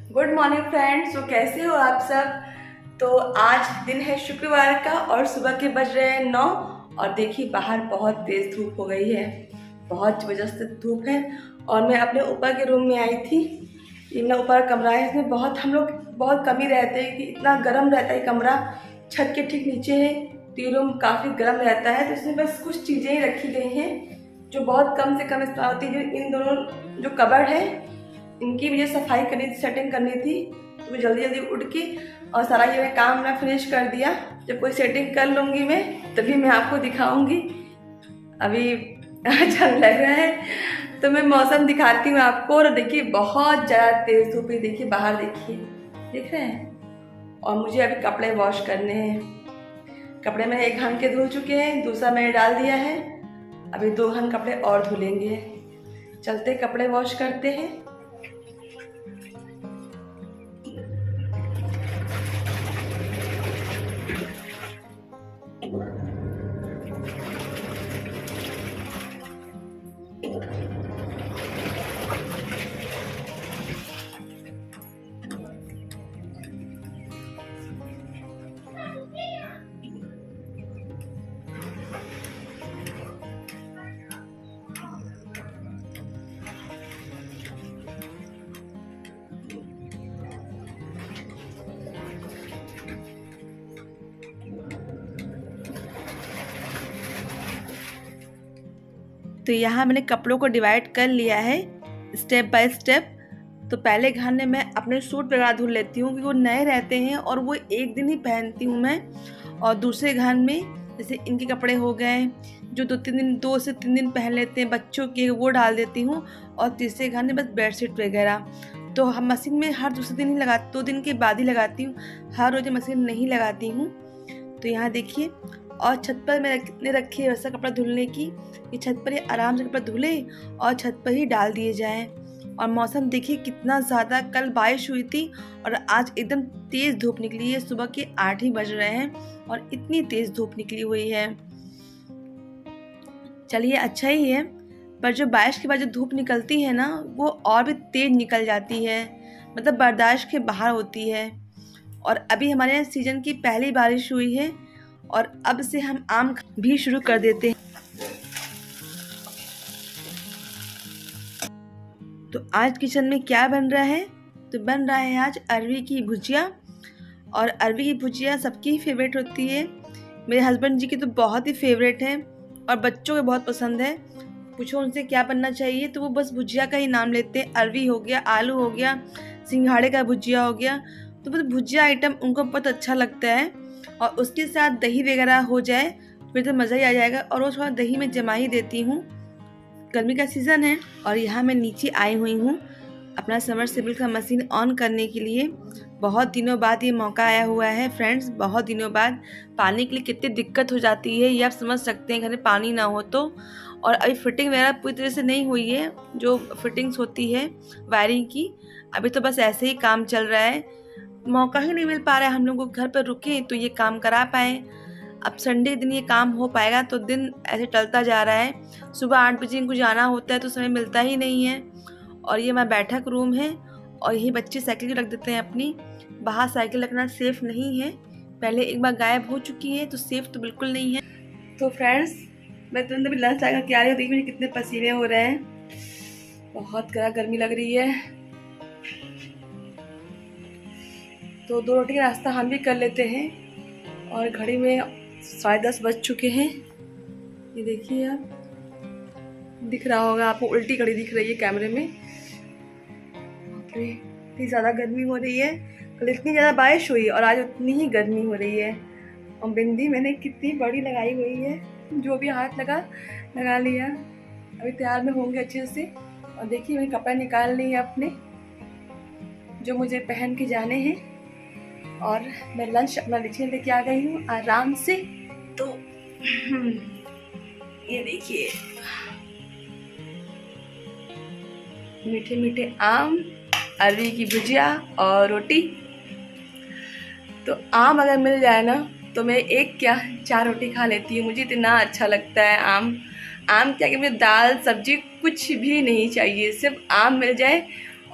Good morning friends. तो कैसे हो आप सब। तो आज दिन है शुक्रवार का और सुबह के बज रहे हैं 9। और देखिए बाहर बहुत तेज धूप हो गई है, बहुत जबरदस्त धूप है। और मैं अपने ऊपर के रूम में आई थी। ये मेरा ऊपर कमरा है, इसमें बहुत हम लोग बहुत कम ही रहते हैं कि इतना गर्म रहता है कमरा। छत के ठीक नीचे है तो ये रूम काफ़ी गर्म रहता है, तो इसमें बस कुछ चीज़ें ही रखी गई हैं जो बहुत कम से कम इस्तेमाल होती है। जो इन दोनों जो कबर्ड है इनकी मुझे सफाई करनी थी, सेटिंग करनी थी, तो मैं जल्दी जल्दी उठ के और सारा ये मैं काम मैं फिनिश कर दिया। जब कोई सेटिंग कर लूँगी मैं तभी मैं आपको दिखाऊंगी। अभी अच्छा लग रहा है तो मैं मौसम दिखाती हूँ आपको। और देखिए बहुत ज़्यादा तेज़ धूप है, देखिए बाहर देखिए, देख रहे हैं। और मुझे अभी कपड़े वॉश करने हैं। कपड़े मैंने एक घंटे के धुल चुके हैं, दूसरा मैंने डाल दिया है। अभी 2 घंटे कपड़े और धुलेंगे। चलते कपड़े वॉश करते हैं। तो यहाँ मैंने कपड़ों को डिवाइड कर लिया है स्टेप बाय स्टेप। तो पहले घाने में अपने सूट वगैरह धुल लेती हूँ क्योंकि वो नए रहते हैं और वो एक दिन ही पहनती हूँ मैं। और दूसरे घान में जैसे इनके कपड़े हो गए जो 2 से 3 दिन पहन लेते हैं बच्चों के, वो डाल देती हूँ। और तीसरे घान में बस बेडशीट वगैरह तो हम मशीन में हर दूसरे दिन ही लगाती, 2 दिन के बाद ही लगाती हूँ, हर रोज मशीन नहीं लगाती हूँ। तो यहाँ देखिए। और छत पर मैंने रखी है वैसा कपड़ा धुलने की, ये छत पर ही आराम से कपड़ा धुले और छत पर ही डाल दिए जाएं। और मौसम देखिए कितना ज़्यादा, कल बारिश हुई थी और आज एकदम तेज़ धूप निकली है। सुबह के 8 ही बज रहे हैं और इतनी तेज़ धूप निकली हुई है। चलिए अच्छा ही है, पर जो बारिश के बाद जो धूप निकलती है ना वो और भी तेज़ निकल जाती है, मतलब बर्दाश्त के बाहर होती है। और अभी हमारे यहाँ सीज़न की पहली बारिश हुई है और अब से हम आम भी शुरू कर देते हैं। तो आज किचन में क्या बन रहा है, तो बन रहा है आज अरवी की भुजिया। और अरवी की भुजिया सबकी फेवरेट होती है, मेरे हस्बैंड जी की तो बहुत ही फेवरेट है और बच्चों को बहुत पसंद है। पूछो उनसे क्या बनना चाहिए तो वो बस भुजिया का ही नाम लेते हैं। अरवी हो गया, आलू हो गया, सिंघाड़े का भुजिया हो गया, तो बस भुजिया आइटम उनको बहुत अच्छा लगता है। और उसके साथ दही वगैरह हो जाए फिर तो मज़ा ही आ जाएगा। और वो थोड़ा दही में जमा ही देती हूँ, गर्मी का सीज़न है। और यहाँ मैं नीचे आई हुई हूँ अपना समरसेबल का मशीन ऑन करने के लिए। बहुत दिनों बाद ये मौका आया हुआ है फ्रेंड्स, बहुत दिनों बाद। पानी के लिए कितनी दिक्कत हो जाती है ये आप समझ सकते हैं, घर में पानी ना हो तो। और अभी फिटिंग वगैरह पूरी तरह से नहीं हुई है, जो फिटिंग्स होती है वायरिंग की, अभी तो बस ऐसे ही काम चल रहा है। मौका ही नहीं मिल पा रहा है हम लोगों को घर पर रुके तो ये काम करा पाएँ। अब संडे दिन ये काम हो पाएगा तो दिन ऐसे टलता जा रहा है। सुबह 8 बजे इनको जाना होता है तो समय मिलता ही नहीं है। और ये हमारा बैठक रूम है और यही बच्चे साइकिल रख देते हैं अपनी। बाहर साइकिल रखना सेफ़ नहीं है, पहले एक बार गायब हो चुकी है तो सेफ़ तो बिल्कुल नहीं है। तो फ्रेंड्स मैं तुरंत अभी लंच आकर के आ रही हूँ। देखिए मुझे कितने पसीने हो रहे हैं, बहुत गर्मी लग रही है। तो 2 रोटी का नाश्ता हम भी कर लेते हैं। और घड़ी में 10:30 बज चुके हैं। ये देखिए आप, दिख रहा होगा आपको, उल्टी घड़ी दिख रही है कैमरे में। इतनी ज़्यादा गर्मी हो रही है, कल इतनी ज़्यादा बारिश हुई और आज उतनी ही गर्मी हो रही है। और बिंदी मैंने कितनी बड़ी लगाई हुई है, जो भी हाथ लगा लिया। अभी तैयार में होंगे अच्छे से। और देखिए मैंने कपड़े निकाल लिए अपने जो मुझे पहन के जाने हैं। और मैं लंच अपना नीचे लेके आ गई हूँ आराम से। तो ये देखिए मीठे मीठे आम, अरवी की भुजिया और रोटी। तो आम अगर मिल जाए ना तो मैं 1 क्या 4 रोटी खा लेती हूँ, मुझे इतना अच्छा लगता है आम। आम क्या कि मुझे दाल सब्जी कुछ भी नहीं चाहिए, सिर्फ आम मिल जाए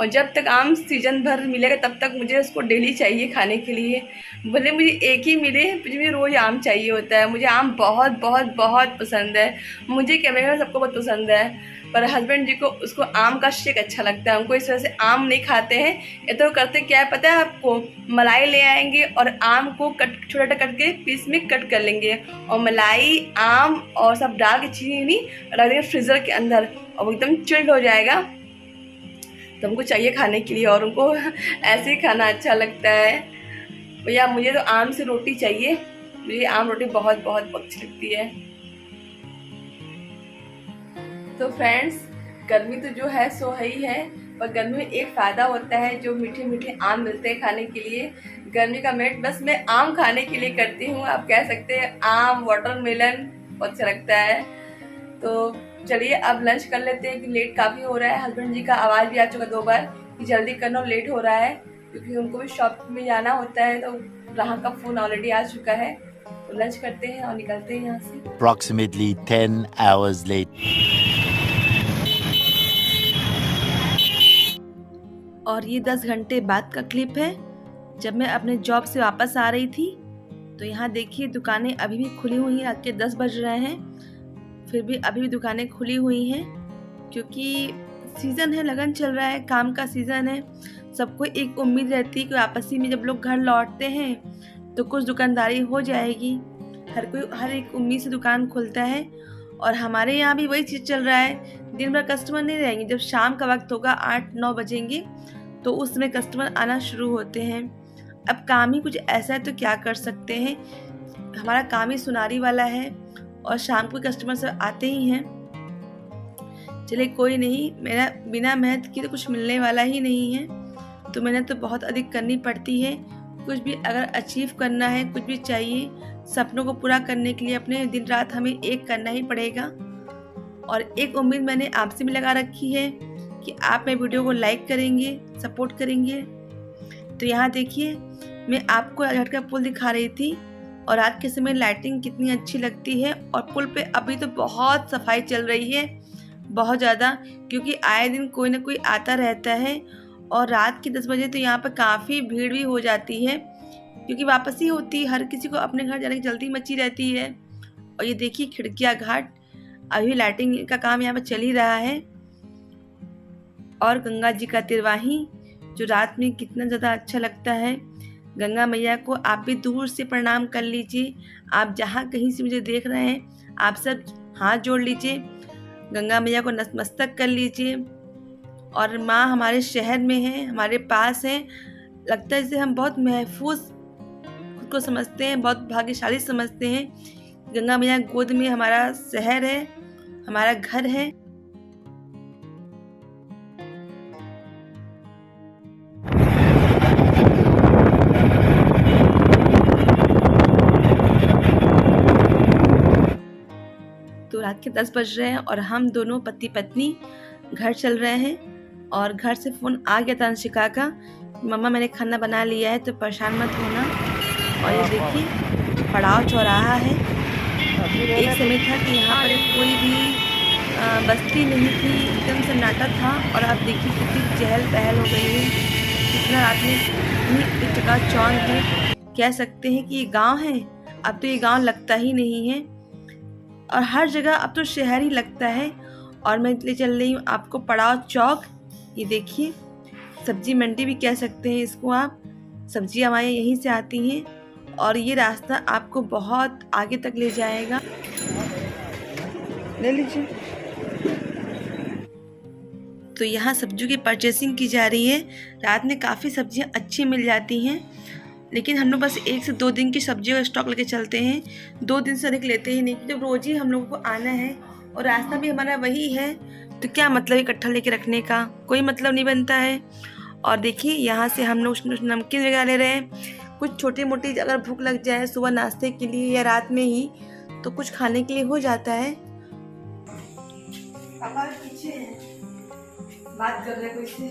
और जब तक आम सीजन भर मिलेगा तब तक मुझे उसको डेली चाहिए खाने के लिए। भले मुझे एक ही मिले, मुझे रोज़ आम चाहिए होता है। मुझे आम बहुत बहुत बहुत पसंद है। मुझे क्या, मेरे सबको बहुत पसंद है, पर हस्बैंड जी को उसको आम का शेक अच्छा लगता है। उनको इस वजह से आम नहीं खाते हैं। ये तो करते क्या है पता है आपको, मलाई ले आएंगे और आम को कट छोटा छोटा कट के पीस में कट कर लेंगे और मलाई आम और सब डाल के चीनी रख देंगे फ्रीज़र के अंदर और वो एकदम चिल्ड हो जाएगा। तो हमको चाहिए खाने के लिए और उनको ऐसे ही खाना अच्छा लगता है। भैया मुझे तो आम से रोटी चाहिए, मुझे आम रोटी बहुत बहुत बहुत अच्छी लगती है। तो फ्रेंड्स, गर्मी तो जो है सो है ही है, पर गर्मी में एक फ़ायदा होता है, जो मीठे मीठे आम मिलते हैं खाने के लिए। गर्मी का वेट बस मैं आम खाने के लिए करती हूँ, आप कह सकते हैं। आम, वाटरमेलन बहुत अच्छा लगता है। तो चलिए अब लंच कर लेते हैं कि लेट काफ़ी हो रहा है। हस्बैंड जी का आवाज़ भी आ चुका 2 बार कि जल्दी करना, लेट हो रहा है, क्योंकि उनको भी शॉप में जाना होता है। तो ग्राहक का फ़ोन ऑलरेडी आ चुका है। तो लंच करते हैं और निकलते हैं यहाँ से। Approximately 10 hours later. और ये 10 घंटे बाद का क्लिप है, जब मैं अपने जॉब से वापस आ रही थी। तो यहाँ देखिए दुकानें अभी भी खुली हुई हैं, रात के 10 बज रहे हैं, फिर भी अभी भी दुकानें खुली हुई हैं, क्योंकि सीज़न है, लगन चल रहा है, काम का सीज़न है। सबको एक उम्मीद रहती है कि आपसी में जब लोग घर लौटते हैं तो कुछ दुकानदारी हो जाएगी। हर एक उम्मीद से दुकान खुलता है और हमारे यहाँ भी वही चीज़ चल रहा है। दिन भर कस्टमर नहीं रहेंगे, जब शाम का वक्त होगा 8-9 बजेंगे तो उस समय कस्टमर आना शुरू होते हैं। अब काम ही कुछ ऐसा है तो क्या कर सकते हैं, हमारा काम ही सुनारी वाला है और शाम को कस्टमर सब आते ही हैं। चलिए कोई नहीं, मेरा बिना मेहनत की तो कुछ मिलने वाला ही नहीं है, तो मेहनत तो बहुत अधिक करनी पड़ती है। कुछ भी अगर अचीव करना है, कुछ भी चाहिए, सपनों को पूरा करने के लिए अपने दिन रात हमें एक करना ही पड़ेगा। और एक उम्मीद मैंने आपसे भी लगा रखी है कि आप मेरे वीडियो को लाइक करेंगे, सपोर्ट करेंगे। तो यहाँ देखिए मैं आपको राजघाट का पुल दिखा रही थी और रात के समय लाइटिंग कितनी अच्छी लगती है। और पुल पे अभी तो बहुत सफाई चल रही है, बहुत ज़्यादा, क्योंकि आए दिन कोई ना कोई आता रहता है। और रात के 10 बजे तो यहाँ पर काफ़ी भीड़ भी हो जाती है, क्योंकि वापसी होती है, हर किसी को अपने घर जाने की जल्दी मची रहती है। और ये देखिए खिड़किया घाट, अभी लाइटिंग का काम यहाँ पर चल ही रहा है। और गंगा जी का तिरवाही जो रात में कितना ज़्यादा अच्छा लगता है। गंगा मैया को आप भी दूर से प्रणाम कर लीजिए। आप जहाँ कहीं से मुझे देख रहे हैं, आप सब हाथ जोड़ लीजिए, गंगा मैया को नतमस्तक कर लीजिए। और माँ हमारे शहर में है, हमारे पास है, लगता है जैसे हम बहुत महफूज खुद को समझते हैं, बहुत भाग्यशाली समझते हैं। गंगा मैया गोद में हमारा शहर है, हमारा घर है। तो रात के 10 बज रहे हैं और हम दोनों पति पत्नी घर चल रहे हैं। और घर से फ़ोन आ गया था अंशिका का, मम्मा मैंने खाना बना लिया है तो परेशान मत होना। और ये देखिए पड़ाव चौराहा है। एक समय था कि यहाँ पर कोई भी बस्ती नहीं थी, एकदम सन्नाटा था। और अब देखिए कितनी चहल पहल हो गई है, कितना रात में इतनी चकाचौंध है। कह सकते हैं कि ये गांव है, अब तो ये गांव लगता ही नहीं है और हर जगह अब तो शहर ही लगता है। और मैं ले चल रही हूँ आपको पड़ाव चौक। ये देखिए सब्जी मंडी भी कह सकते हैं इसको आप, सब्जियाँ हमारे यहीं से आती हैं और ये रास्ता आपको बहुत आगे तक ले जाएगा। ले लीजिए। तो यहाँ सब्जियों की परचेसिंग की जा रही है। रात में काफ़ी सब्जियाँ अच्छी मिल जाती हैं, लेकिन हम लोग बस 1 से 2 दिन की सब्जियों का स्टॉक लेके चलते हैं, 2 दिन से अधिक लेते ही नहीं, क्योंकि रोज़ ही हम लोगों को आना है और रास्ता भी हमारा वही है। तो क्या मतलब इकट्ठा लेके रखने का, कोई मतलब नहीं बनता है। और देखिए यहाँ से हम लोग नमकीन वगैरह ले रहे हैं। कुछ छोटी मोटी अगर भूख लग जाए सुबह नाश्ते के लिए या रात में ही, तो कुछ खाने के लिए हो जाता है। पापा पीछे हैं, बात कर रहे कोई से।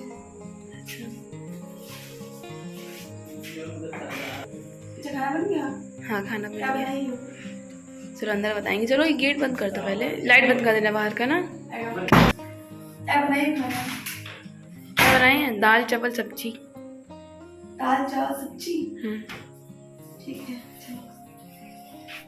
अच्छा खाना बन गया? हाँ खाना बन गया। चलो अंदर बताएंगे। चलो ये गेट बंद कर दो, पहले लाइट बंद कर देना बाहर का ना। बनाए हैं दाल चावल सब्जी। दाल चावल सब्जी, हम्म। ठीक है चलो।